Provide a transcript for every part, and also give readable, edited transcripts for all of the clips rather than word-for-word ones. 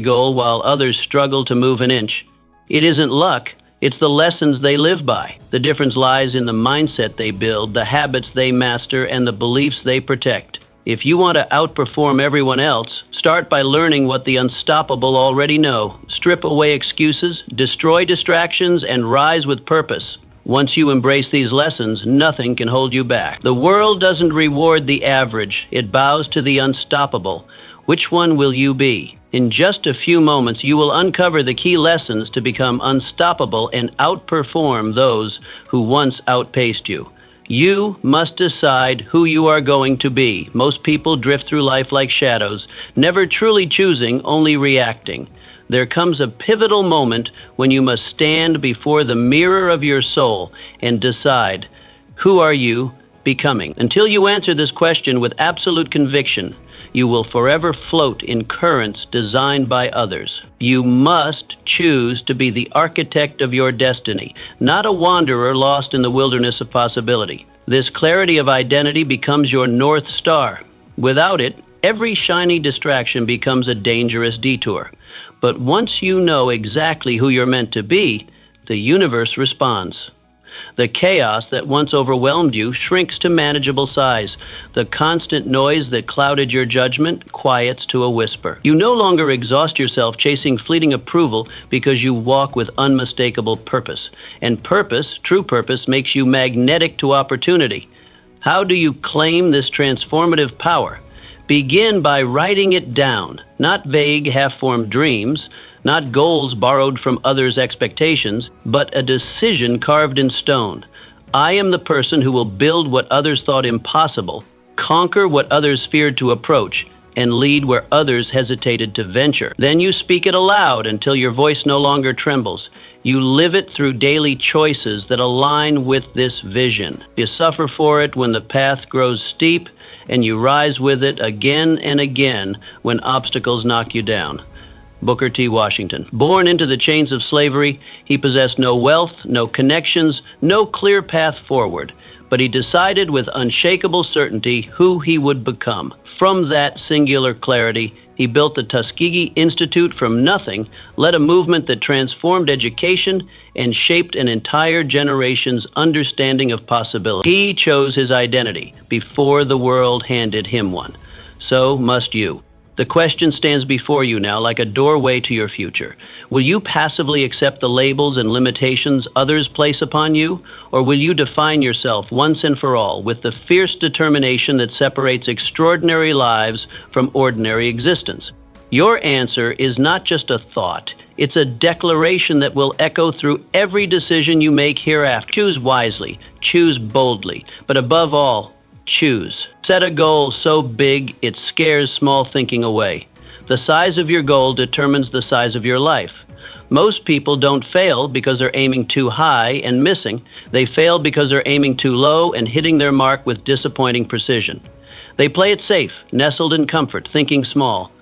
goal while others struggle to move an inch. It isn't luck, it's the lessons they live by. The difference lies in the mindset they build, the habits they master, and the beliefs they protect. If you want to outperform everyone else, start by learning what the unstoppable already know. Strip away excuses, destroy distractions, and rise with purpose. Once you embrace these lessons, nothing can hold you back. The world doesn't reward the average, it bows to the unstoppable. Which one will you be? In just a few moments, you will uncover the key lessons to become unstoppable and outperform those who once outpaced you. You must decide who you are going to be. Most people drift through life like shadows, never truly choosing, only reacting. There comes a pivotal moment when you must stand before the mirror of your soul and decide, who are you becoming? Until you answer this question with absolute conviction, you will forever float in currents designed by others. You must choose to be the architect of your destiny, not a wanderer lost in the wilderness of possibility. This clarity of identity becomes your North Star. Without it, every shiny distraction becomes a dangerous detour. But once you know exactly who you're meant to be, the universe responds. The chaos that once overwhelmed you shrinks to manageable size. The constant noise that clouded your judgment quiets to a whisper. You no longer exhaust yourself chasing fleeting approval because you walk with unmistakable purpose. And purpose, true purpose, makes you magnetic to opportunity. How do you claim this transformative power? Begin by writing it down, not vague, half-formed dreams, not goals borrowed from others' expectations, but a decision carved in stone. I am the person who will build what others thought impossible, conquer what others feared to approach, and lead where others hesitated to venture. Then you speak it aloud until your voice no longer trembles. You live it through daily choices that align with this vision. You suffer for it when the path grows steep, and you rise with it again and again when obstacles knock you down. Booker T. Washington. Born into the chains of slavery, he possessed no wealth, no connections, no clear path forward, but he decided with unshakable certainty who he would become. From that singular clarity, he built the Tuskegee Institute from nothing, led a movement that transformed education, and shaped an entire generation's understanding of possibility. He chose his identity before the world handed him one. So must you. The question stands before you now like a doorway to your future. Will you passively accept the labels and limitations others place upon you? Or will you define yourself once and for all with the fierce determination that separates extraordinary lives from ordinary existence? Your answer is not just a thought. It's a declaration that will echo through every decision you make hereafter. Choose wisely, choose boldly, but above all, choose. Set a goal so big it scares small thinking away. The size of your goal determines the size of your life. Most people don't fail because they're aiming too high and missing. They fail because they're aiming too low and hitting their mark with disappointing precision. They play it safe, nestled in comfort, thinking small.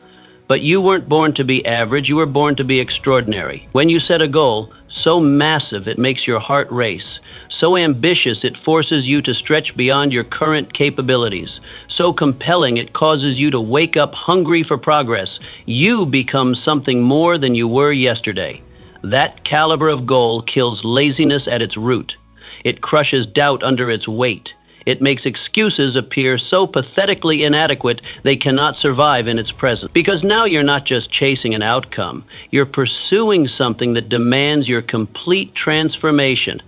But you weren't born to be average, you were born to be extraordinary. When you set a goal so massive it makes your heart race, so ambitious it forces you to stretch beyond your current capabilities, so compelling it causes you to wake up hungry for progress, you become something more than you were yesterday. That caliber of goal kills laziness at its root. It crushes doubt under its weight. It makes excuses appear so pathetically inadequate they cannot survive in its presence. Because now you're not just chasing an outcome, you're pursuing something that demands your complete transformation.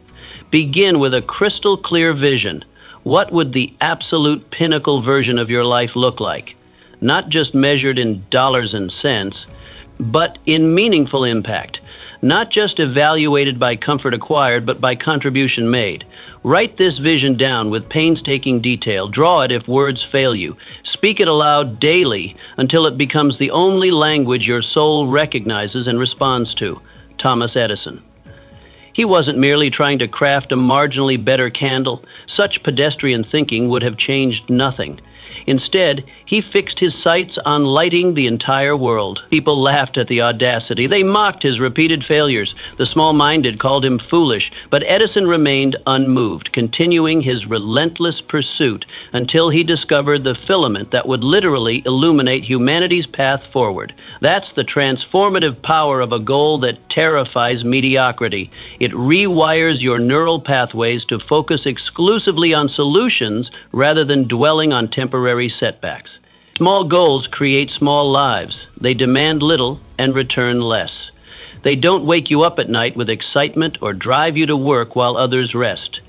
Begin with a crystal clear vision. What would the absolute pinnacle version of your life look like? Not just measured in dollars and cents, but in meaningful impact. Not just evaluated by comfort acquired, but by contribution made. Write this vision down with painstaking detail. Draw it if words fail you. Speak it aloud daily until it becomes the only language your soul recognizes and responds to. Thomas Edison. He wasn't merely trying to craft a marginally better candle. Such pedestrian thinking would have changed nothing. Instead, He fixed his sights on lighting the entire world. People laughed at the audacity. They mocked his repeated failures. The small-minded called him foolish. But Edison remained unmoved, continuing his relentless pursuit until he discovered the filament that would literally illuminate humanity's path forward. That's the transformative power of a goal that terrifies mediocrity. It rewires your neural pathways to focus exclusively on solutions rather than dwelling on temporary setbacks. Small goals create small lives. They demand little and return less. They don't wake you up at night with excitement or drive you to work while others rest.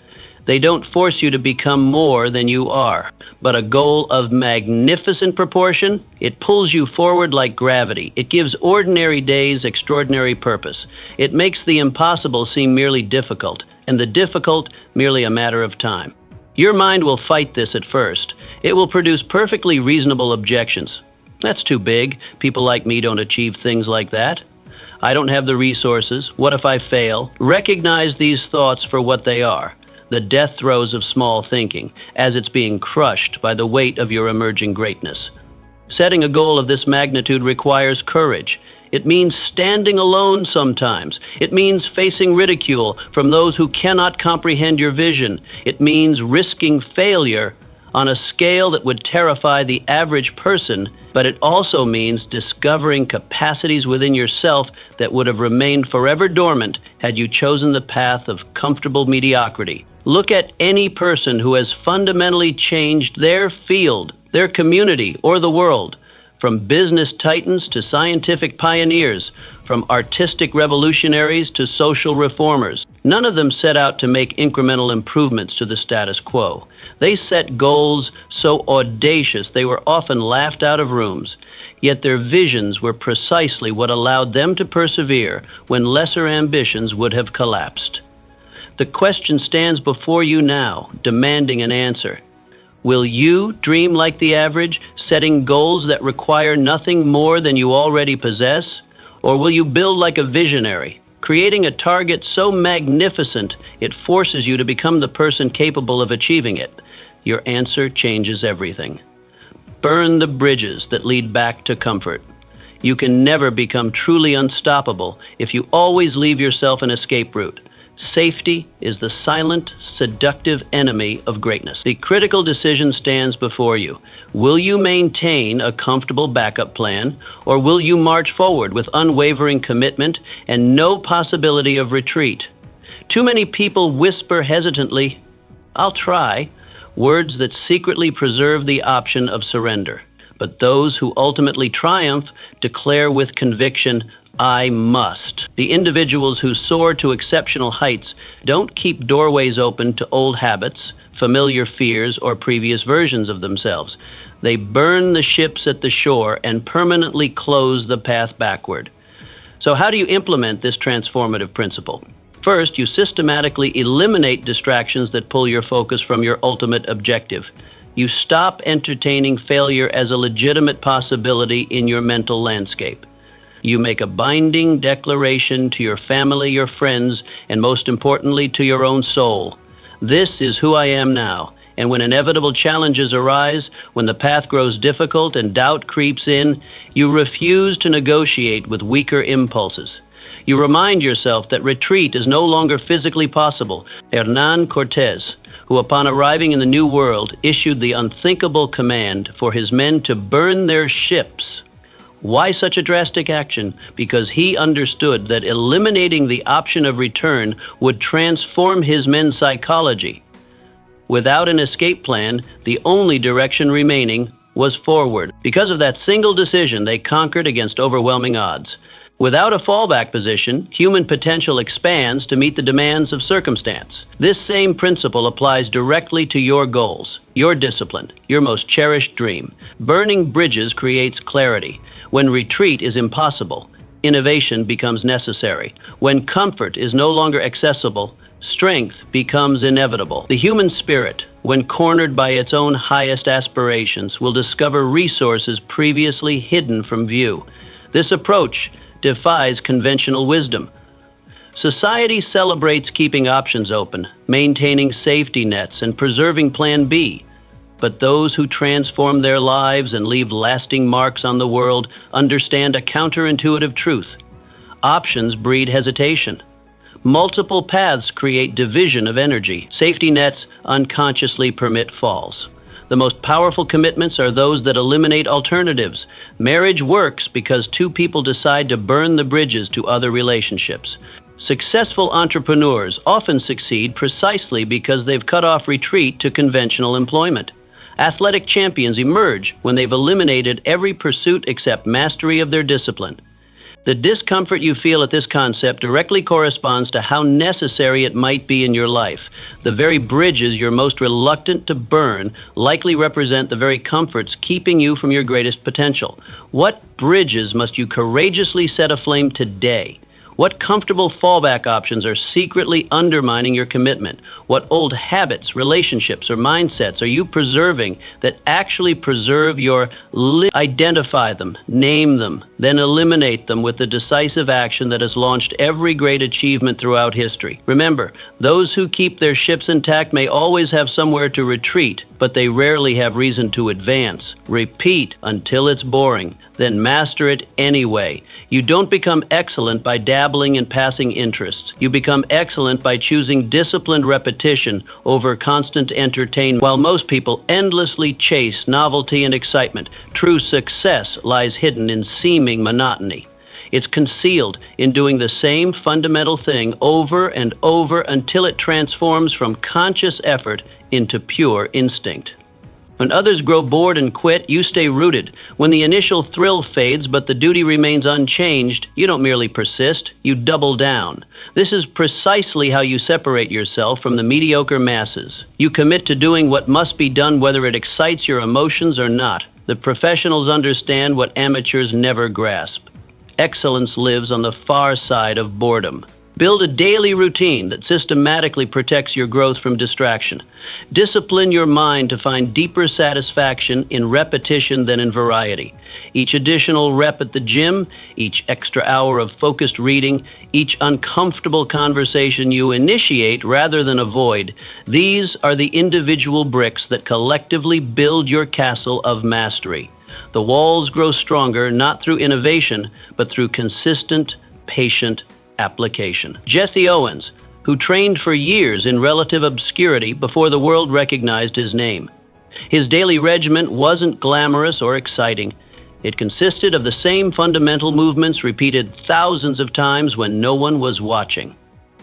They don't force you to become more than you are. But a goal of magnificent proportion, it pulls you forward like gravity. It gives ordinary days extraordinary purpose. It makes the impossible seem merely difficult, and the difficult merely a matter of time. Your mind will fight this at first. It will produce perfectly reasonable objections. That's too big. People like me don't achieve things like that. I don't have the resources. What if I fail? Recognize these thoughts for what they are, the death throes of small thinking, as it's being crushed by the weight of your emerging greatness. Setting a goal of this magnitude requires courage. It means standing alone sometimes. It means facing ridicule from those who cannot comprehend your vision. It means risking failure on a scale that would terrify the average person, but it also means discovering capacities within yourself that would have remained forever dormant had you chosen the path of comfortable mediocrity. Look at any person who has fundamentally changed their field, their community, or the world. From business titans to scientific pioneers, from artistic revolutionaries to social reformers. None of them set out to make incremental improvements to the status quo. They set goals so audacious they were often laughed out of rooms. Yet their visions were precisely what allowed them to persevere when lesser ambitions would have collapsed. The question stands before you now, demanding an answer. Will you dream like the average, setting goals that require nothing more than you already possess? Or will you build like a visionary, creating a target so magnificent it forces you to become the person capable of achieving it? Your answer changes everything. Burn the bridges that lead back to comfort. You can never become truly unstoppable if you always leave yourself an escape route. Safety is the silent, seductive enemy of greatness. The critical decision stands before you. Will you maintain a comfortable backup plan, or will you march forward with unwavering commitment and no possibility of retreat? Too many people whisper hesitantly, "I'll try," words that secretly preserve the option of surrender. But those who ultimately triumph declare with conviction, "I must." The individuals who soar to exceptional heights don't keep doorways open to old habits, familiar fears, or previous versions of themselves. They burn the ships at the shore and permanently close the path backward. So how do you implement this transformative principle? First, you systematically eliminate distractions that pull your focus from your ultimate objective. You stop entertaining failure as a legitimate possibility in your mental landscape. You make a binding declaration to your family, your friends, and most importantly, to your own soul. This is who I am now, and when inevitable challenges arise, when the path grows difficult and doubt creeps in, you refuse to negotiate with weaker impulses. You remind yourself that retreat is no longer physically possible. Hernán Cortés, who upon arriving in the New World issued the unthinkable command for his men to burn their ships. Why such a drastic action? Because he understood that eliminating the option of return would transform his men's psychology. Without an escape plan, the only direction remaining was forward. Because of that single decision, they conquered against overwhelming odds. Without a fallback position, human potential expands to meet the demands of circumstance. This same principle applies directly to your goals, your discipline, your most cherished dream. Burning bridges creates clarity. When retreat is impossible, innovation becomes necessary. When comfort is no longer accessible, strength becomes inevitable. The human spirit, when cornered by its own highest aspirations, will discover resources previously hidden from view. This approach defies conventional wisdom. Society celebrates keeping options open, maintaining safety nets, and preserving Plan B. But those who transform their lives and leave lasting marks on the world understand a counterintuitive truth. Options breed hesitation. Multiple paths create division of energy. Safety nets unconsciously permit falls. The most powerful commitments are those that eliminate alternatives. Marriage works because two people decide to burn the bridges to other relationships. Successful entrepreneurs often succeed precisely because they've cut off retreat to conventional employment. Athletic champions emerge when they've eliminated every pursuit except mastery of their discipline. The discomfort you feel at this concept directly corresponds to how necessary it might be in your life. The very bridges you're most reluctant to burn likely represent the very comforts keeping you from your greatest potential. What bridges must you courageously set aflame today? What comfortable fallback options are secretly undermining your commitment? What old habits, relationships, or mindsets are you preserving that actually preserve your Identify them, name them, then eliminate them with the decisive action that has launched every great achievement throughout history. Remember, those who keep their ships intact may always have somewhere to retreat, but they rarely have reason to advance. Repeat until it's boring, then master it anyway. You don't become excellent by dabbling in passing interests. You become excellent by choosing disciplined repetition over constant entertainment. While most people endlessly chase novelty and excitement, true success lies hidden in seeming monotony. It's concealed in doing the same fundamental thing over and over until it transforms from conscious effort into pure instinct. When others grow bored and quit, you stay rooted. When the initial thrill fades but the duty remains unchanged, you don't merely persist, you double down. This is precisely how you separate yourself from the mediocre masses. You commit to doing what must be done whether it excites your emotions or not. The professionals understand what amateurs never grasp. Excellence lives on the far side of boredom. Build a daily routine that systematically protects your growth from distraction. Discipline your mind to find deeper satisfaction in repetition than in variety. Each additional rep at the gym, each extra hour of focused reading, each uncomfortable conversation you initiate rather than avoid, these are the individual bricks that collectively build your castle of mastery. The walls grow stronger not through innovation, but through consistent, patient application. Jesse Owens, who trained for years in relative obscurity before the world recognized his name. His daily regimen wasn't glamorous or exciting. It consisted of the same fundamental movements repeated thousands of times when no one was watching.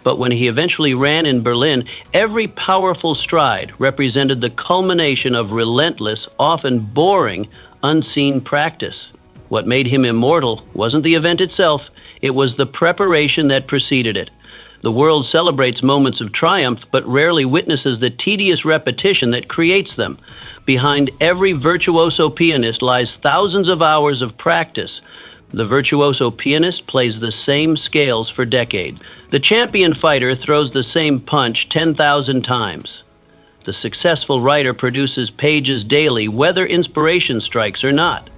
But when he eventually ran in Berlin, every powerful stride represented the culmination of relentless, often boring, unseen practice. What made him immortal wasn't the event itself, it was the preparation that preceded it. The world celebrates moments of triumph, but rarely witnesses the tedious repetition that creates them. Behind every virtuoso pianist lies thousands of hours of practice. The virtuoso pianist plays the same scales for decades. The champion fighter throws the same punch 10,000 times. The successful writer produces pages daily, whether inspiration strikes or not.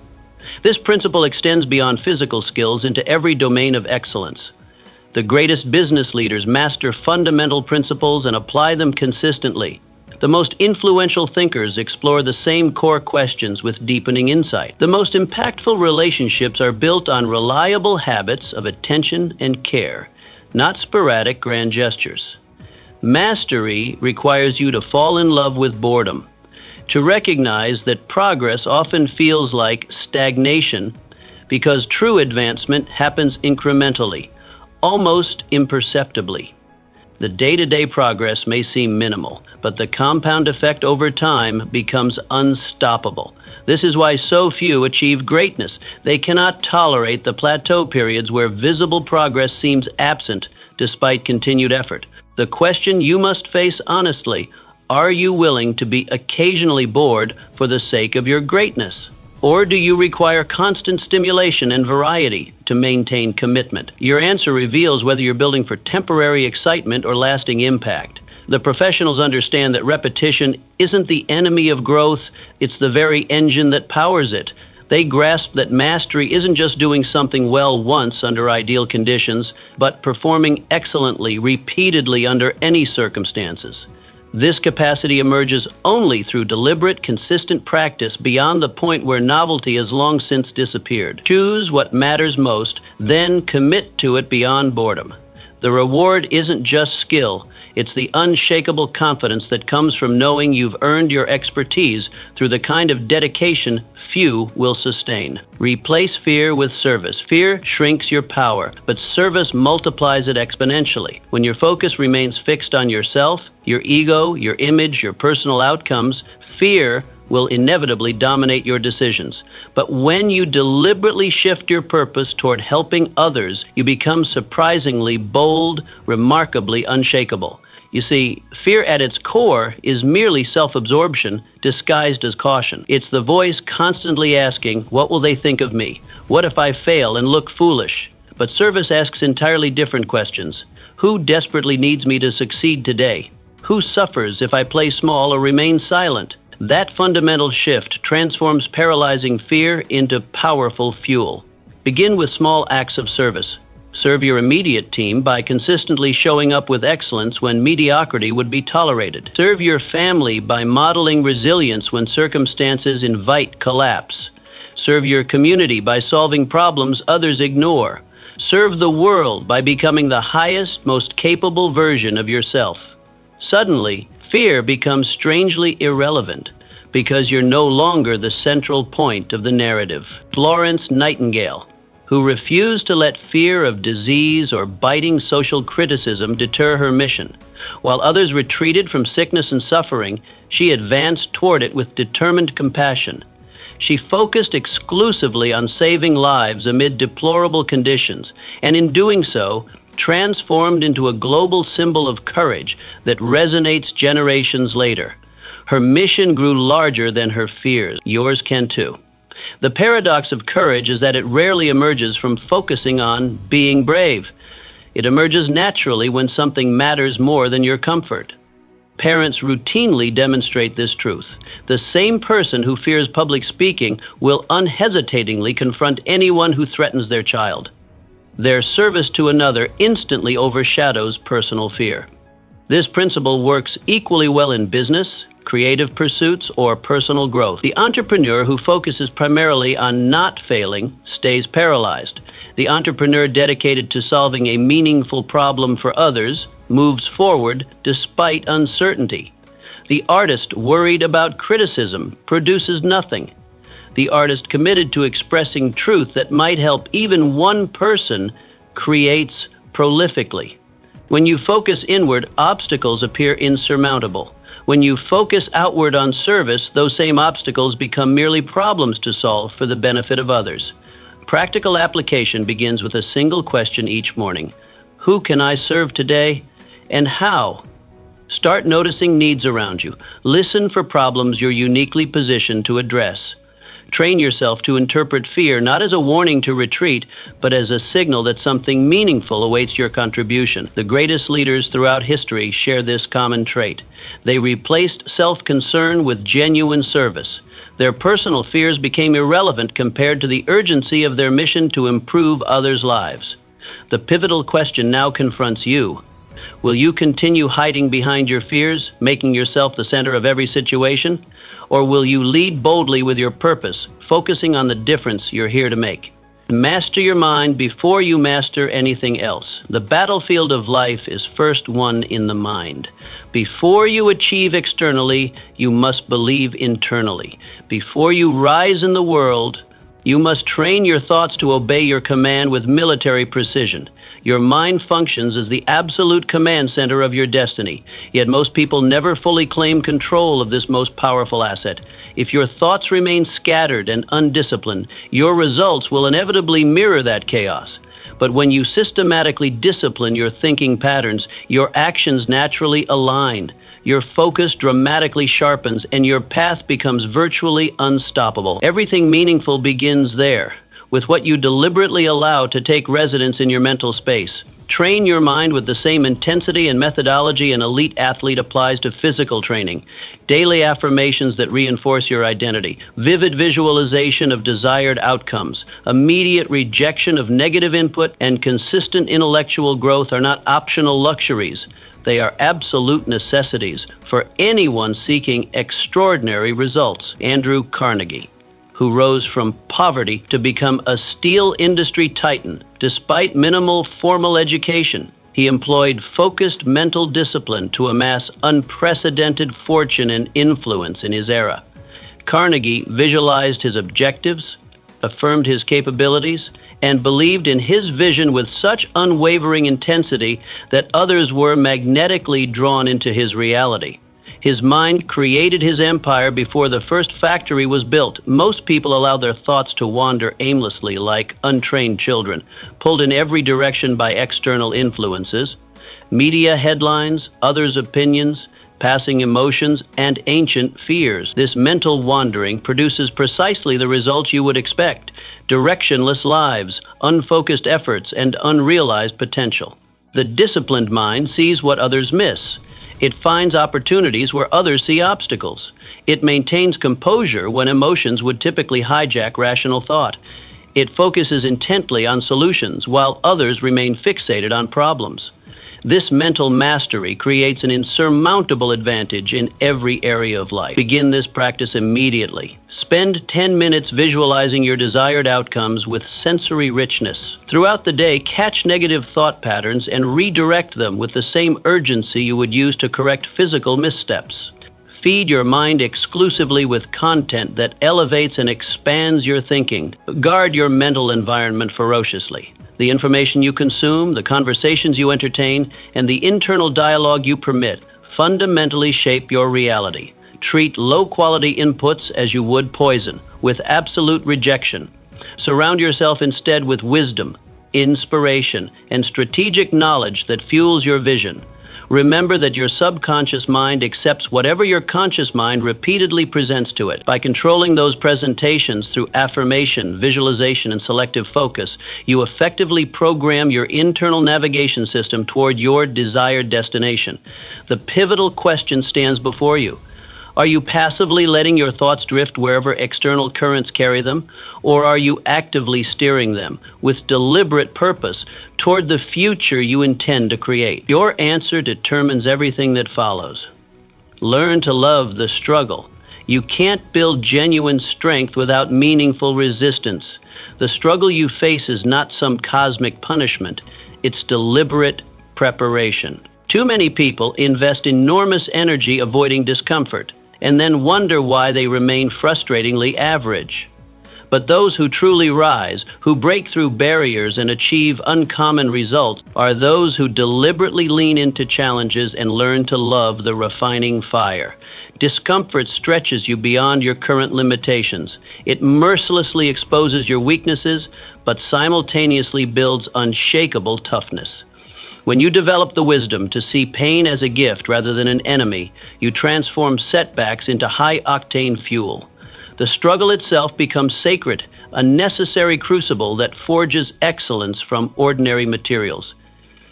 This principle extends beyond physical skills into every domain of excellence. The greatest business leaders master fundamental principles and apply them consistently. The most influential thinkers explore the same core questions with deepening insight. The most impactful relationships are built on reliable habits of attention and care, not sporadic grand gestures. Mastery requires you to fall in love with boredom, to recognize that progress often feels like stagnation because true advancement happens incrementally, almost imperceptibly. The day-to-day progress may seem minimal, but the compound effect over time becomes unstoppable. This is why so few achieve greatness. They cannot tolerate the plateau periods where visible progress seems absent despite continued effort. The question you must face honestly: are you willing to be occasionally bored for the sake of your greatness? Or do you require constant stimulation and variety to maintain commitment? Your answer reveals whether you're building for temporary excitement or lasting impact. The professionals understand that repetition isn't the enemy of growth, it's the very engine that powers it. They grasp that mastery isn't just doing something well once under ideal conditions, but performing excellently, repeatedly under any circumstances. This capacity emerges only through deliberate, consistent practice beyond the point where novelty has long since disappeared. Choose what matters most, then commit to it beyond boredom. The reward isn't just skill, it's the unshakable confidence that comes from knowing you've earned your expertise through the kind of dedication few will sustain. Replace fear with service. Fear shrinks your power, but service multiplies it exponentially. When your focus remains fixed on yourself, your ego, your image, your personal outcomes, fear will inevitably dominate your decisions. But when you deliberately shift your purpose toward helping others, you become surprisingly bold, remarkably unshakable. You see, fear at its core is merely self-absorption disguised as caution. It's the voice constantly asking, what will they think of me? What if I fail and look foolish? But service asks entirely different questions. Who desperately needs me to succeed today? Who suffers if I play small or remain silent? That fundamental shift transforms paralyzing fear into powerful fuel. Begin with small acts of service. Serve your immediate team by consistently showing up with excellence when mediocrity would be tolerated. Serve your family by modeling resilience when circumstances invite collapse. Serve your community by solving problems others ignore. Serve the world by becoming the highest, most capable version of yourself. Suddenly, fear becomes strangely irrelevant because you're no longer the central point of the narrative. Florence Nightingale, who refused to let fear of disease or biting social criticism deter her mission. While others retreated from sickness and suffering, she advanced toward it with determined compassion. She focused exclusively on saving lives amid deplorable conditions, and in doing so, transformed into a global symbol of courage that resonates generations later. Her mission grew larger than her fears. Yours can too. The paradox of courage is that it rarely emerges from focusing on being brave. It emerges naturally when something matters more than your comfort. Parents routinely demonstrate this truth. The same person who fears public speaking will unhesitatingly confront anyone who threatens their child. Their service to another instantly overshadows personal fear. This principle works equally well in business, creative pursuits, or personal growth. The entrepreneur who focuses primarily on not failing stays paralyzed. The entrepreneur dedicated to solving a meaningful problem for others moves forward despite uncertainty. The artist worried about criticism produces nothing. The artist committed to expressing truth that might help even one person creates prolifically. When you focus inward, obstacles appear insurmountable. When you focus outward on service, those same obstacles become merely problems to solve for the benefit of others. Practical application begins with a single question each morning. Who can I serve today, and how? Start noticing needs around you. Listen for problems you're uniquely positioned to address. Train yourself to interpret fear not as a warning to retreat, but as a signal that something meaningful awaits your contribution. The greatest leaders throughout history share this common trait. They replaced self-concern with genuine service. Their personal fears became irrelevant compared to the urgency of their mission to improve others' lives. The pivotal question now confronts you. Will you continue hiding behind your fears, making yourself the center of every situation? Or will you lead boldly with your purpose, focusing on the difference you're here to make? Master your mind before you master anything else. The battlefield of life is first won in the mind. Before you achieve externally, you must believe internally. Before you rise in the world, you must train your thoughts to obey your command with military precision. Your mind functions as the absolute command center of your destiny, yet most people never fully claim control of this most powerful asset. If your thoughts remain scattered and undisciplined, your results will inevitably mirror that chaos. But when you systematically discipline your thinking patterns, your actions naturally align. Your focus dramatically sharpens, and your path becomes virtually unstoppable. Everything meaningful begins there, with what you deliberately allow to take residence in your mental space. Train your mind with the same intensity and methodology an elite athlete applies to physical training. Daily affirmations that reinforce your identity, vivid visualization of desired outcomes, immediate rejection of negative input, and consistent intellectual growth are not optional luxuries, They are absolute necessities for anyone seeking extraordinary results. Andrew Carnegie, who rose from poverty to become a steel industry titan despite minimal formal education. He employed focused mental discipline to amass unprecedented fortune and influence in his era. Carnegie visualized his objectives, affirmed his capabilities, and believed in his vision with such unwavering intensity that others were magnetically drawn into his reality. His mind created his empire before the first factory was built. Most people allow their thoughts to wander aimlessly like untrained children, pulled in every direction by external influences, media headlines, others' opinions, passing emotions, and ancient fears. This mental wandering produces precisely the results you would expect: directionless lives, unfocused efforts, and unrealized potential. The disciplined mind sees what others miss. It finds opportunities where others see obstacles. It maintains composure when emotions would typically hijack rational thought. It focuses intently on solutions while others remain fixated on problems. This mental mastery creates an insurmountable advantage in every area of life. Begin this practice immediately. Spend 10 minutes visualizing your desired outcomes with sensory richness. Throughout the day, catch negative thought patterns and redirect them with the same urgency you would use to correct physical missteps. Feed your mind exclusively with content that elevates and expands your thinking. Guard your mental environment ferociously. The information you consume, the conversations you entertain, and the internal dialogue you permit fundamentally shape your reality. Treat low-quality inputs as you would poison, with absolute rejection. Surround yourself instead with wisdom, inspiration, and strategic knowledge that fuels your vision. Remember that your subconscious mind accepts whatever your conscious mind repeatedly presents to it. By controlling those presentations through affirmation, visualization, and selective focus, you effectively program your internal navigation system toward your desired destination. The pivotal question stands before you. Are you passively letting your thoughts drift wherever external currents carry them, or are you actively steering them with deliberate purpose toward the future you intend to create? Your answer determines everything that follows. Learn to love the struggle. You can't build genuine strength without meaningful resistance. The struggle you face is not some cosmic punishment. It's deliberate preparation. Too many people invest enormous energy avoiding discomfort and then wonder why they remain frustratingly average. But those who truly rise, who break through barriers and achieve uncommon results, are those who deliberately lean into challenges and learn to love the refining fire. Discomfort stretches you beyond your current limitations. It mercilessly exposes your weaknesses, but simultaneously builds unshakable toughness. When you develop the wisdom to see pain as a gift rather than an enemy, you transform setbacks into high-octane fuel. The struggle itself becomes sacred, a necessary crucible that forges excellence from ordinary materials.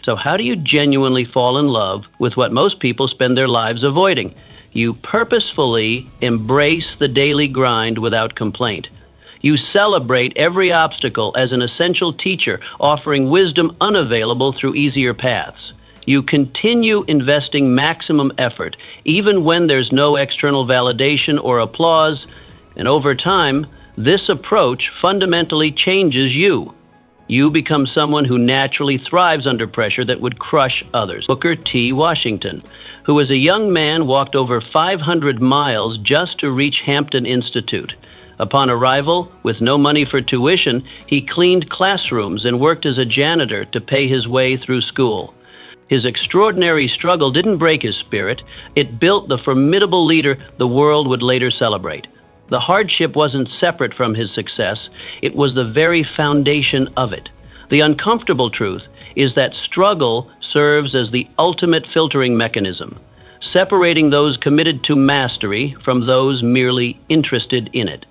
So how do you genuinely fall in love with what most people spend their lives avoiding? You purposefully embrace the daily grind without complaint. You celebrate every obstacle as an essential teacher, offering wisdom unavailable through easier paths. You continue investing maximum effort, even when there's no external validation or applause, and over time, this approach fundamentally changes you. You become someone who naturally thrives under pressure that would crush others. Booker T. Washington, who as a young man walked over 500 miles just to reach Hampton Institute. Upon arrival, with no money for tuition, he cleaned classrooms and worked as a janitor to pay his way through school. His extraordinary struggle didn't break his spirit. It built the formidable leader the world would later celebrate. The hardship wasn't separate from his success. It was the very foundation of it. The uncomfortable truth is that struggle serves as the ultimate filtering mechanism, separating those committed to mastery from those merely interested in it.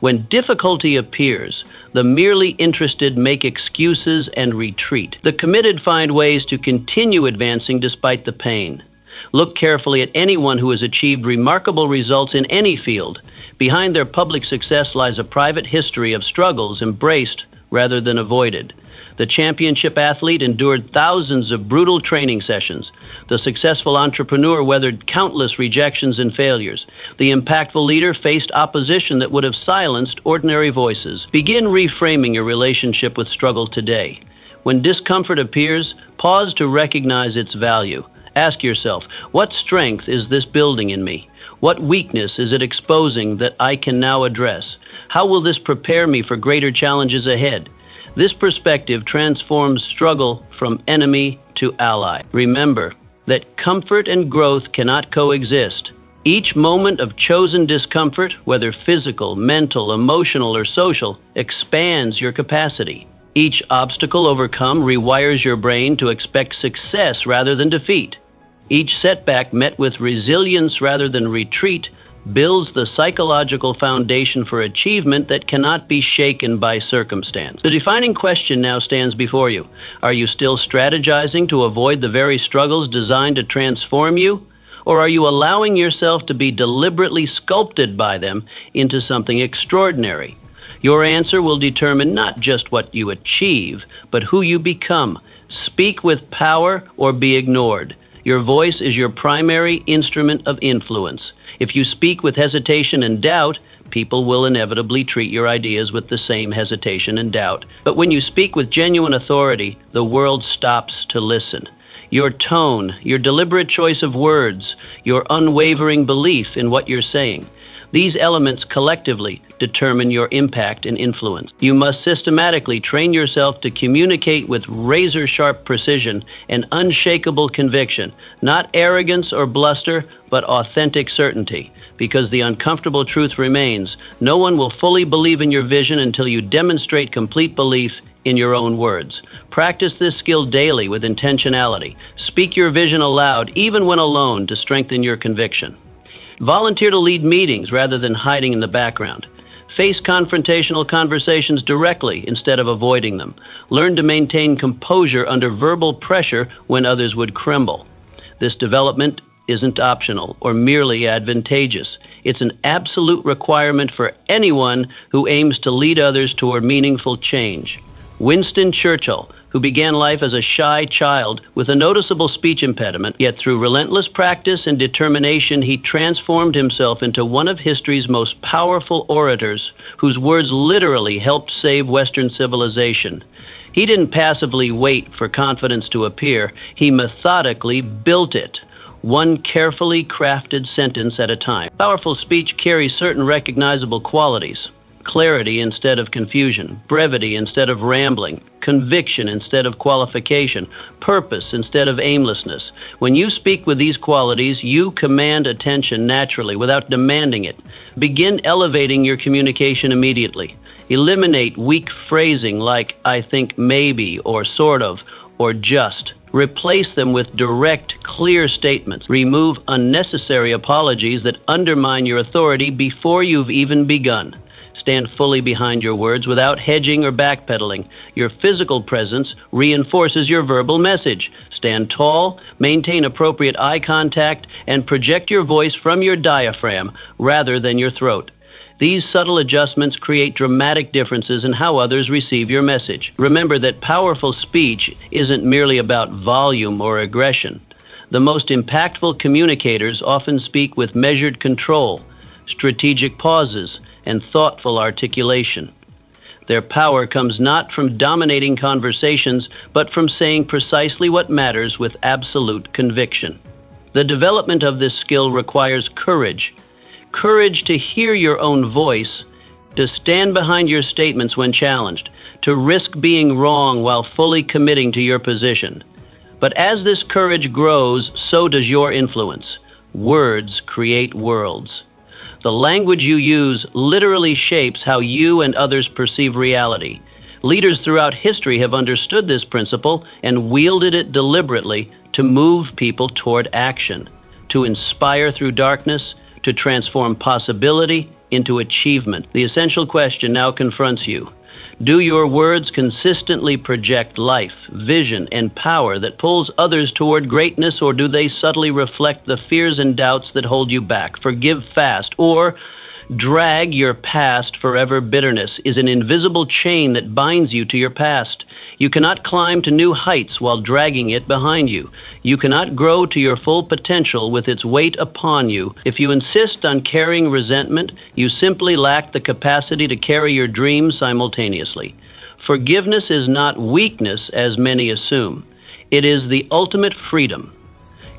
When difficulty appears, the merely interested make excuses and retreat. The committed find ways to continue advancing despite the pain. Look carefully at anyone who has achieved remarkable results in any field. Behind their public success lies a private history of struggles embraced rather than avoided. The championship athlete endured thousands of brutal training sessions. The successful entrepreneur weathered countless rejections and failures. The impactful leader faced opposition that would have silenced ordinary voices. Begin reframing your relationship with struggle today. When discomfort appears, pause to recognize its value. Ask yourself, what strength is this building in me? What weakness is it exposing that I can now address? How will this prepare me for greater challenges ahead? This perspective transforms struggle from enemy to ally. Remember that comfort and growth cannot coexist. Each moment of chosen discomfort, whether physical, mental, emotional, or social, expands your capacity. Each obstacle overcome rewires your brain to expect success rather than defeat. Each setback met with resilience rather than retreat builds the psychological foundation for achievement that cannot be shaken by circumstance. The defining question now stands before you. Are you still strategizing to avoid the very struggles designed to transform you? Or are you allowing yourself to be deliberately sculpted by them into something extraordinary? Your answer will determine not just what you achieve, but who you become. Speak with power or be ignored. Your voice is your primary instrument of influence. If you speak with hesitation and doubt, people will inevitably treat your ideas with the same hesitation and doubt. But when you speak with genuine authority, the world stops to listen. Your tone, your deliberate choice of words, your unwavering belief in what you're saying, these elements collectively determine your impact and influence. You must systematically train yourself to communicate with razor-sharp precision and unshakable conviction, not arrogance or bluster, but authentic certainty. Because the uncomfortable truth remains, no one will fully believe in your vision until you demonstrate complete belief in your own words. Practice this skill daily with intentionality. Speak your vision aloud, even when alone, to strengthen your conviction. Volunteer to lead meetings rather than hiding in the background. Face confrontational conversations directly instead of avoiding them. Learn to maintain composure under verbal pressure when others would crumble. This development isn't optional or merely advantageous. It's an absolute requirement for anyone who aims to lead others toward meaningful change. Winston Churchill, who began life as a shy child with a noticeable speech impediment, yet through relentless practice and determination, he transformed himself into one of history's most powerful orators, whose words literally helped save Western civilization. He didn't passively wait for confidence to appear. He methodically built it, one carefully crafted sentence at a time. Powerful speech carries certain recognizable qualities: clarity instead of confusion, brevity instead of rambling, conviction instead of qualification, purpose instead of aimlessness. When you speak with these qualities, you command attention naturally without demanding it. Begin elevating your communication immediately. Eliminate weak phrasing like "I think maybe" or "sort of" or "just." Replace them with direct, clear statements. Remove unnecessary apologies that undermine your authority before you've even begun. Stand fully behind your words without hedging or backpedaling. Your physical presence reinforces your verbal message. Stand tall, maintain appropriate eye contact, and project your voice from your diaphragm rather than your throat. These subtle adjustments create dramatic differences in how others receive your message. Remember that powerful speech isn't merely about volume or aggression. The most impactful communicators often speak with measured control, strategic pauses, and thoughtful articulation. Their power comes not from dominating conversations, but from saying precisely what matters with absolute conviction. The development of this skill requires courage. Courage to hear your own voice, to stand behind your statements when challenged, to risk being wrong while fully committing to your position. But as this courage grows, so does your influence. Words create worlds. The language you use literally shapes how you and others perceive reality. Leaders throughout history have understood this principle and wielded it deliberately to move people toward action, to inspire through darkness, to transform possibility into achievement. The essential question now confronts you. Do your words consistently project life, vision, and power that pulls others toward greatness, or do they subtly reflect the fears and doubts that hold you back? Forgive fast, or drag your past forever. Bitterness is an invisible chain that binds you to your past. You cannot climb to new heights while dragging it behind you. You cannot grow to your full potential with its weight upon you. If you insist on carrying resentment, you simply lack the capacity to carry your dreams simultaneously. Forgiveness is not weakness, as many assume. It is the ultimate freedom.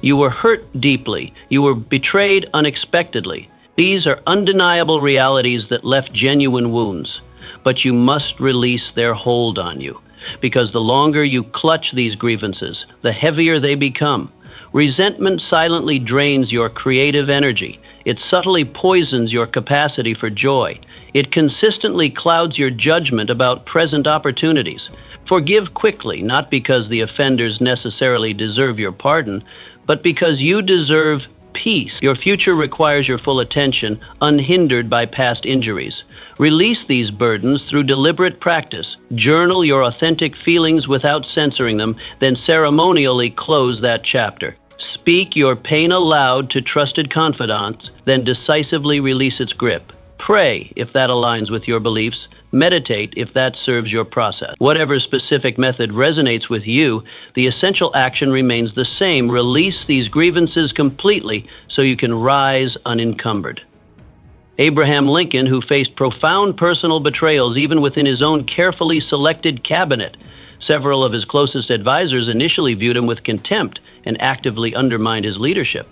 You were hurt deeply. You were betrayed unexpectedly. These are undeniable realities that left genuine wounds. But you must release their hold on you, because the longer you clutch these grievances, the heavier they become. Resentment silently drains your creative energy. It subtly poisons your capacity for joy. It consistently clouds your judgment about present opportunities. Forgive quickly, not because the offenders necessarily deserve your pardon, but because you deserve peace. Your future requires your full attention, unhindered by past injuries. Release these burdens through deliberate practice. Journal your authentic feelings without censoring them, then ceremonially close that chapter. Speak your pain aloud to trusted confidants, then decisively release its grip. Pray if that aligns with your beliefs. Meditate if that serves your process. Whatever specific method resonates with you, the essential action remains the same. Release these grievances completely so you can rise unencumbered. Abraham Lincoln, who faced profound personal betrayals even within his own carefully selected cabinet, several of his closest advisors initially viewed him with contempt and actively undermined his leadership.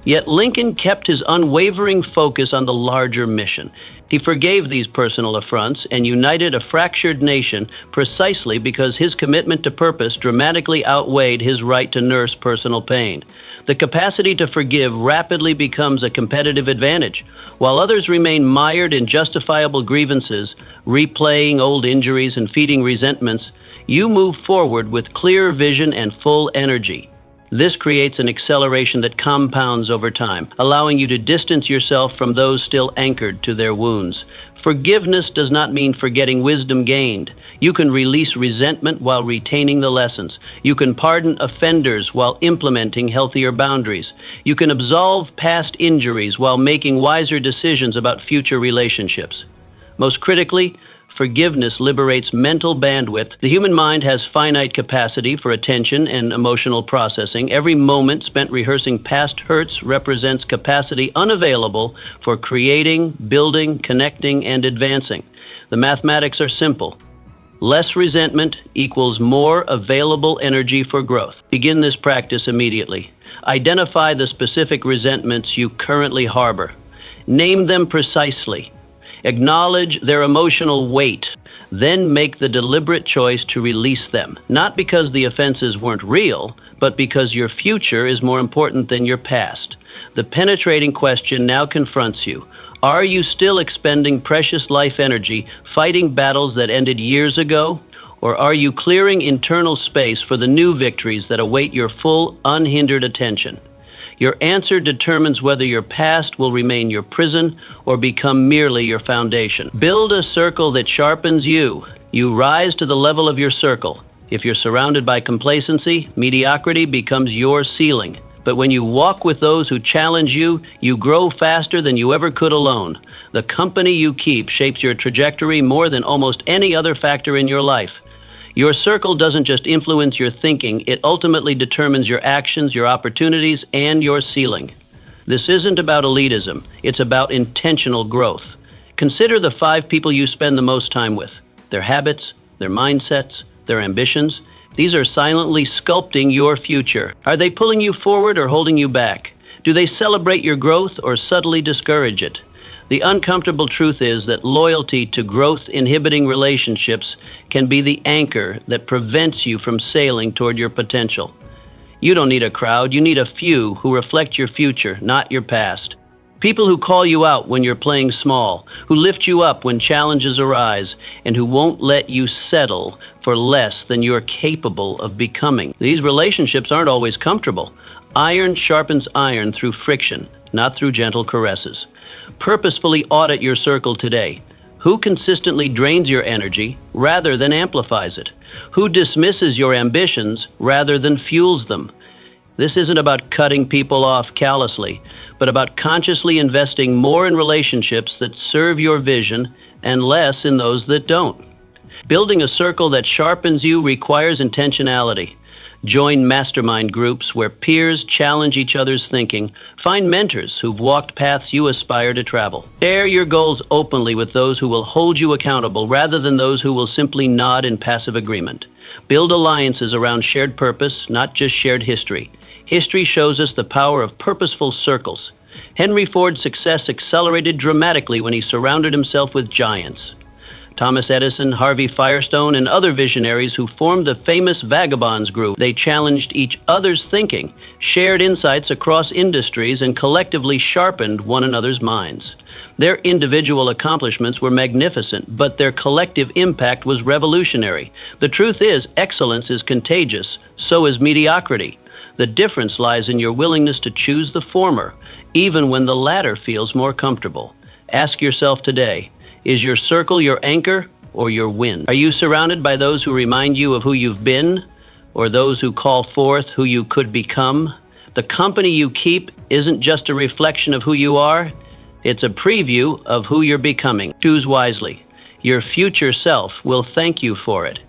Yet Lincoln kept his unwavering focus on the larger mission. He forgave these personal affronts and united a fractured nation precisely because his commitment to purpose dramatically outweighed his right to nurse personal pain. The capacity to forgive rapidly becomes a competitive advantage. While others remain mired in justifiable grievances, replaying old injuries and feeding resentments, you move forward with clear vision and full energy. This creates an acceleration that compounds over time, allowing you to distance yourself from those still anchored to their wounds. Forgiveness does not mean forgetting wisdom gained. You can release resentment while retaining the lessons. You can pardon offenders while implementing healthier boundaries. You can absolve past injuries while making wiser decisions about future relationships. Most critically, forgiveness liberates mental bandwidth. The human mind has finite capacity for attention and emotional processing. Every moment spent rehearsing past hurts represents capacity unavailable for creating, building, connecting, and advancing. The mathematics are simple. Less resentment equals more available energy for growth. Begin this practice immediately. Identify the specific resentments you currently harbor. Name them precisely. Acknowledge their emotional weight, then make the deliberate choice to release them, not because the offenses weren't real, but because your future is more important than your past. The penetrating question now confronts you. Are you still expending precious life energy fighting battles that ended years ago? Or are you clearing internal space for the new victories that await your full, unhindered attention? Your answer determines whether your past will remain your prison or become merely your foundation. Build a circle that sharpens you. You rise to the level of your circle. If you're surrounded by complacency, mediocrity becomes your ceiling. But when you walk with those who challenge you, you grow faster than you ever could alone. The company you keep shapes your trajectory more than almost any other factor in your life. Your circle doesn't just influence your thinking, it ultimately determines your actions, your opportunities, and your ceiling. This isn't about elitism, it's about intentional growth. Consider the 5 people you spend the most time with. Their habits, their mindsets, their ambitions. These are silently sculpting your future. Are they pulling you forward or holding you back? Do they celebrate your growth or subtly discourage it? The uncomfortable truth is that loyalty to growth-inhibiting relationships can be the anchor that prevents you from sailing toward your potential. You don't need a crowd, you need a few who reflect your future, not your past. People who call you out when you're playing small, who lift you up when challenges arise, and who won't let you settle for less than you're capable of becoming. These relationships aren't always comfortable. Iron sharpens iron through friction, not through gentle caresses. Purposefully audit your circle today. Who consistently drains your energy rather than amplifies it? Who dismisses your ambitions rather than fuels them? This isn't about cutting people off callously, but about consciously investing more in relationships that serve your vision and less in those that don't. Building a circle that sharpens you requires intentionality. Join mastermind groups where peers challenge each other's thinking. Find mentors who've walked paths you aspire to travel. Share your goals openly with those who will hold you accountable rather than those who will simply nod in passive agreement. Build alliances around shared purpose, not just shared history. History shows us the power of purposeful circles. Henry Ford's success accelerated dramatically when he surrounded himself with giants. Thomas Edison, Harvey Firestone, and other visionaries who formed the famous Vagabonds group. They challenged each other's thinking, shared insights across industries, and collectively sharpened one another's minds. Their individual accomplishments were magnificent, but their collective impact was revolutionary. The truth is, excellence is contagious, so is mediocrity. The difference lies in your willingness to choose the former, even when the latter feels more comfortable. Ask yourself today, is your circle your anchor or your wind? Are you surrounded by those who remind you of who you've been, or those who call forth who you could become? The company you keep isn't just a reflection of who you are, it's a preview of who you're becoming. Choose wisely. Your future self will thank you for it.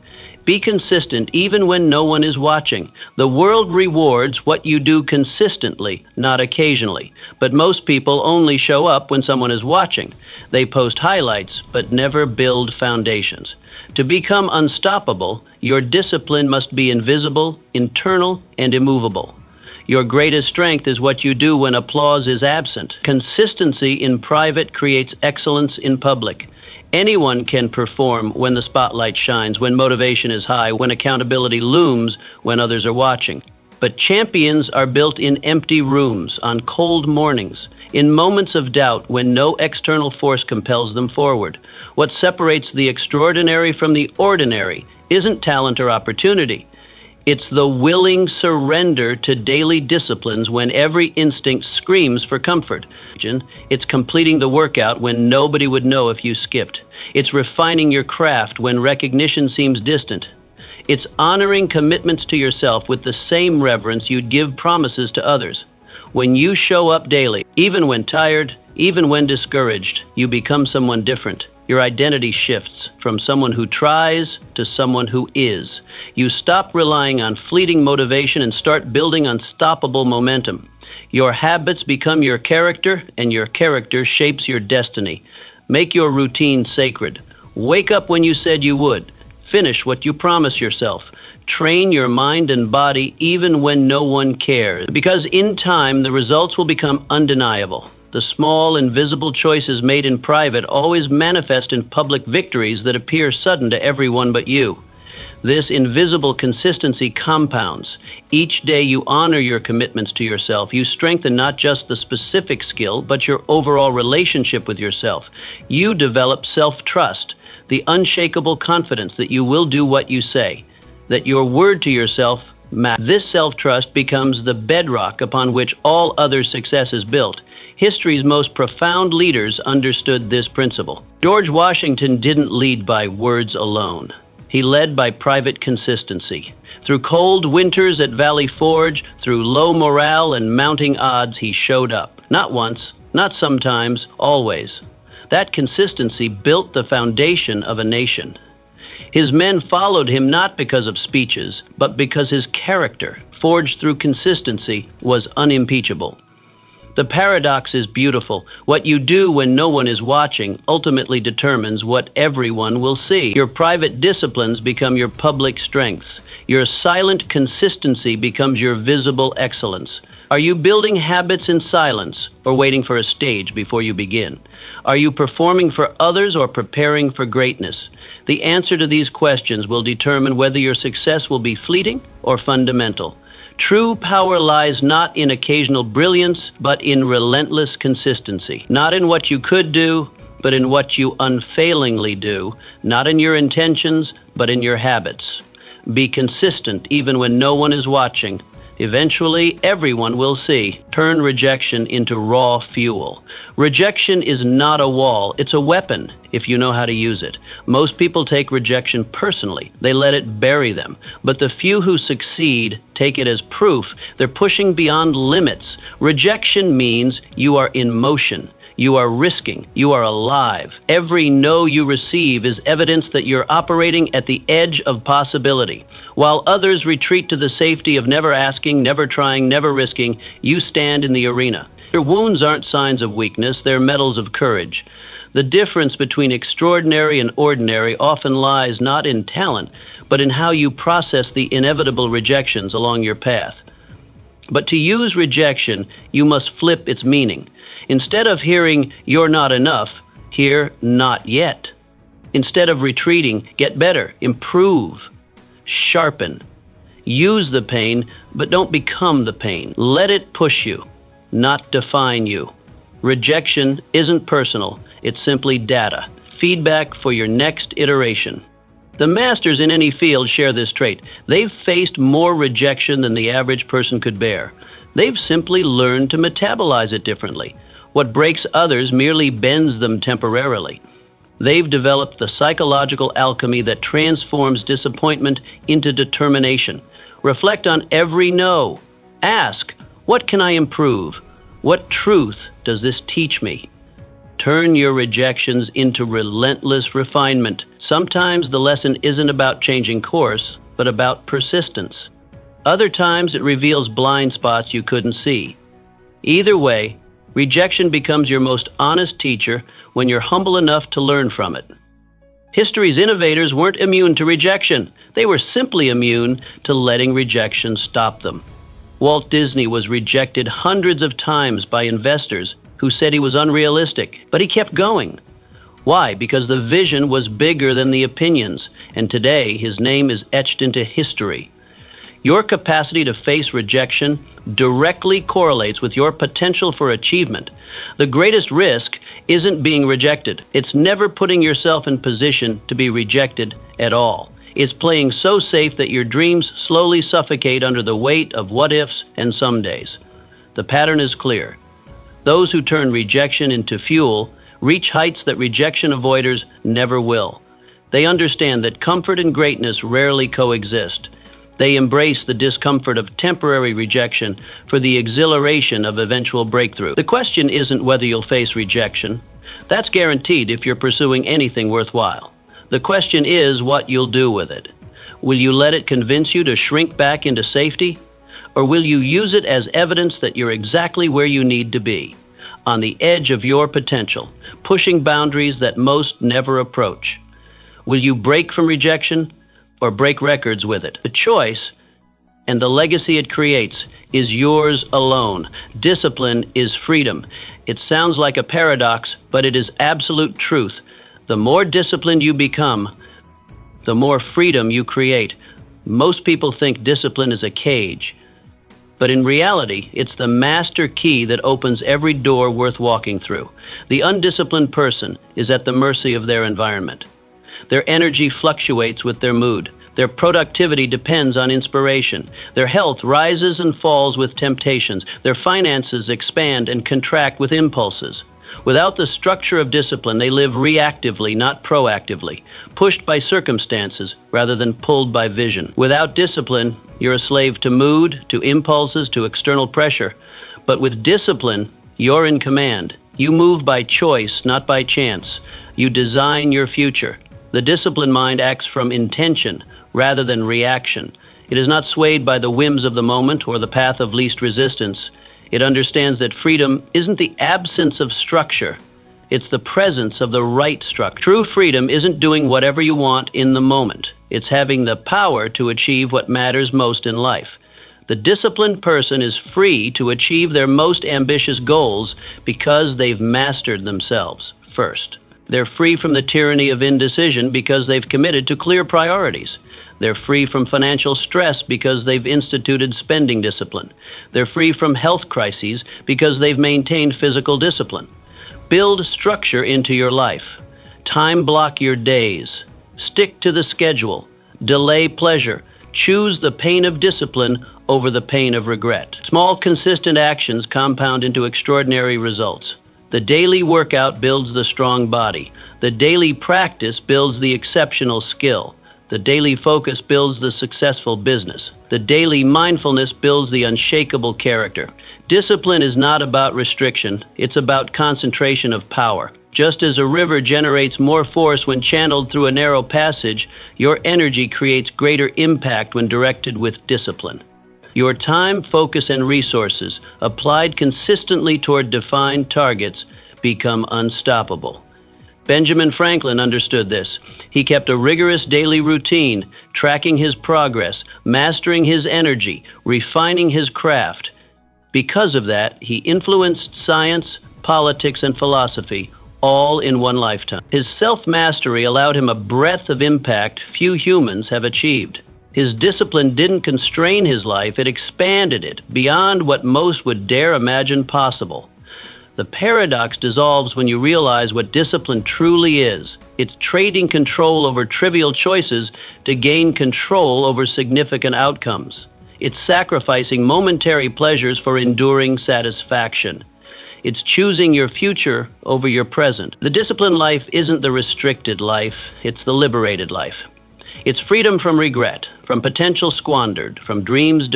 Be consistent even when no one is watching. The world rewards what you do consistently, not occasionally. But most people only show up when someone is watching. They post highlights, but never build foundations. To become unstoppable, your discipline must be invisible, internal, and immovable. Your greatest strength is what you do when applause is absent. Consistency in private creates excellence in public. Anyone can perform when the spotlight shines, when motivation is high, when accountability looms, when others are watching. But champions are built in empty rooms, on cold mornings, in moments of doubt when no external force compels them forward. What separates the extraordinary from the ordinary isn't talent or opportunity. It's the willing surrender to daily disciplines when every instinct screams for comfort. It's completing the workout when nobody would know if you skipped. It's refining your craft when recognition seems distant. It's honoring commitments to yourself with the same reverence you'd give promises to others. When you show up daily, even when tired, even when discouraged, you become someone different. Your identity shifts from someone who tries to someone who is. You stop relying on fleeting motivation and start building unstoppable momentum. Your habits become your character, and your character shapes your destiny. Make your routine sacred. Wake up when you said you would. Finish what you promise yourself. Train your mind and body even when no one cares. Because in time, the results will become undeniable. The small, invisible choices made in private always manifest in public victories that appear sudden to everyone but you. This invisible consistency compounds. Each day you honor your commitments to yourself. You strengthen not just the specific skill, but your overall relationship with yourself. You develop self-trust, the unshakable confidence that you will do what you say, that your word to yourself matters. This self-trust becomes the bedrock upon which all other success is built. History's most profound leaders understood this principle. George Washington didn't lead by words alone. He led by private consistency. Through cold winters at Valley Forge, through low morale and mounting odds, he showed up. Not once, not sometimes, always. That consistency built the foundation of a nation. His men followed him not because of speeches, but because his character, forged through consistency, was unimpeachable. The paradox is beautiful. What you do when no one is watching ultimately determines what everyone will see. Your private disciplines become your public strengths. Your silent consistency becomes your visible excellence. Are you building habits in silence or waiting for a stage before you begin? Are you performing for others or preparing for greatness? The answer to these questions will determine whether your success will be fleeting or fundamental. True power lies not in occasional brilliance, but in relentless consistency. Not in what you could do, but in what you unfailingly do. Not in your intentions, but in your habits. Be consistent even when no one is watching. Eventually, everyone will see. Turn rejection into raw fuel. Rejection is not a wall, it's a weapon if you know how to use it. Most people take rejection personally. They let it bury them. But the few who succeed take it as proof they're pushing beyond limits. Rejection means you are in motion. You are risking. You are alive. Every no you receive is evidence that you're operating at the edge of possibility. While others retreat to the safety of never asking, never trying, never risking, you stand in the arena. Your wounds aren't signs of weakness, they're medals of courage. The difference between extraordinary and ordinary often lies not in talent, but in how you process the inevitable rejections along your path. But to use rejection, you must flip its meaning. Instead of hearing, "You're not enough," hear, "Not yet." Instead of retreating, get better, improve, sharpen. Use the pain, but don't become the pain. Let it push you, not define you. Rejection isn't personal, it's simply data, feedback for your next iteration. The masters in any field share this trait. They've faced more rejection than the average person could bear. They've simply learned to metabolize it differently. What breaks others merely bends them temporarily. They've developed the psychological alchemy that transforms disappointment into determination. Reflect on every no. Ask, what can I improve? What truth does this teach me? Turn your rejections into relentless refinement. Sometimes the lesson isn't about changing course, but about persistence. Other times it reveals blind spots you couldn't see. Either way, rejection becomes your most honest teacher when you're humble enough to learn from it. History's innovators weren't immune to rejection. They were simply immune to letting rejection stop them. Walt Disney was rejected hundreds of times by investors who said he was unrealistic, but he kept going. Why? Because the vision was bigger than the opinions, and today his name is etched into history. Your capacity to face rejection directly correlates with your potential for achievement. The greatest risk isn't being rejected. It's never putting yourself in position to be rejected at all. It's playing so safe that your dreams slowly suffocate under the weight of what-ifs and somedays. The pattern is clear. Those who turn rejection into fuel reach heights that rejection avoiders never will. They understand that comfort and greatness rarely coexist. They embrace the discomfort of temporary rejection for the exhilaration of eventual breakthrough. The question isn't whether you'll face rejection. That's guaranteed if you're pursuing anything worthwhile. The question is what you'll do with it. Will you let it convince you to shrink back into safety? Or will you use it as evidence that you're exactly where you need to be, on the edge of your potential, pushing boundaries that most never approach? Will you break from rejection or break records with it? The choice and the legacy it creates is yours alone. Discipline is freedom. It sounds like a paradox, but it is absolute truth. The more disciplined you become, the more freedom you create. Most people think discipline is a cage, but in reality, it's the master key that opens every door worth walking through. The undisciplined person is at the mercy of their environment. Their energy fluctuates with their mood. Their productivity depends on inspiration. Their health rises and falls with temptations. Their finances expand and contract with impulses. Without the structure of discipline, they live reactively, not proactively, pushed by circumstances rather than pulled by vision. Without discipline, you're a slave to mood, to impulses, to external pressure. But with discipline, you're in command. You move by choice, not by chance. You design your future. The disciplined mind acts from intention rather than reaction. It is not swayed by the whims of the moment or the path of least resistance. It understands that freedom isn't the absence of structure. It's the presence of the right structure. True freedom isn't doing whatever you want in the moment. It's having the power to achieve what matters most in life. The disciplined person is free to achieve their most ambitious goals because they've mastered themselves first. They're free from the tyranny of indecision because they've committed to clear priorities. They're free from financial stress because they've instituted spending discipline. They're free from health crises because they've maintained physical discipline. Build structure into your life. Time block your days. Stick to the schedule. Delay pleasure. Choose the pain of discipline over the pain of regret. Small, consistent actions compound into extraordinary results. The daily workout builds the strong body. The daily practice builds the exceptional skill. The daily focus builds the successful business. The daily mindfulness builds the unshakable character. Discipline is not about restriction, it's about concentration of power. Just as a river generates more force when channeled through a narrow passage, your energy creates greater impact when directed with discipline. Your time, focus, and resources, applied consistently toward defined targets, become unstoppable. Benjamin Franklin understood this. He kept a rigorous daily routine, tracking his progress, mastering his energy, refining his craft. Because of that, he influenced science, politics, and philosophy, all in one lifetime. His self-mastery allowed him a breadth of impact few humans have achieved. His discipline didn't constrain his life, it expanded it beyond what most would dare imagine possible. The paradox dissolves when you realize what discipline truly is. It's trading control over trivial choices to gain control over significant outcomes. It's sacrificing momentary pleasures for enduring satisfaction. It's choosing your future over your present. The disciplined life isn't the restricted life, it's the liberated life. It's freedom from regret, from potential squandered, from dreams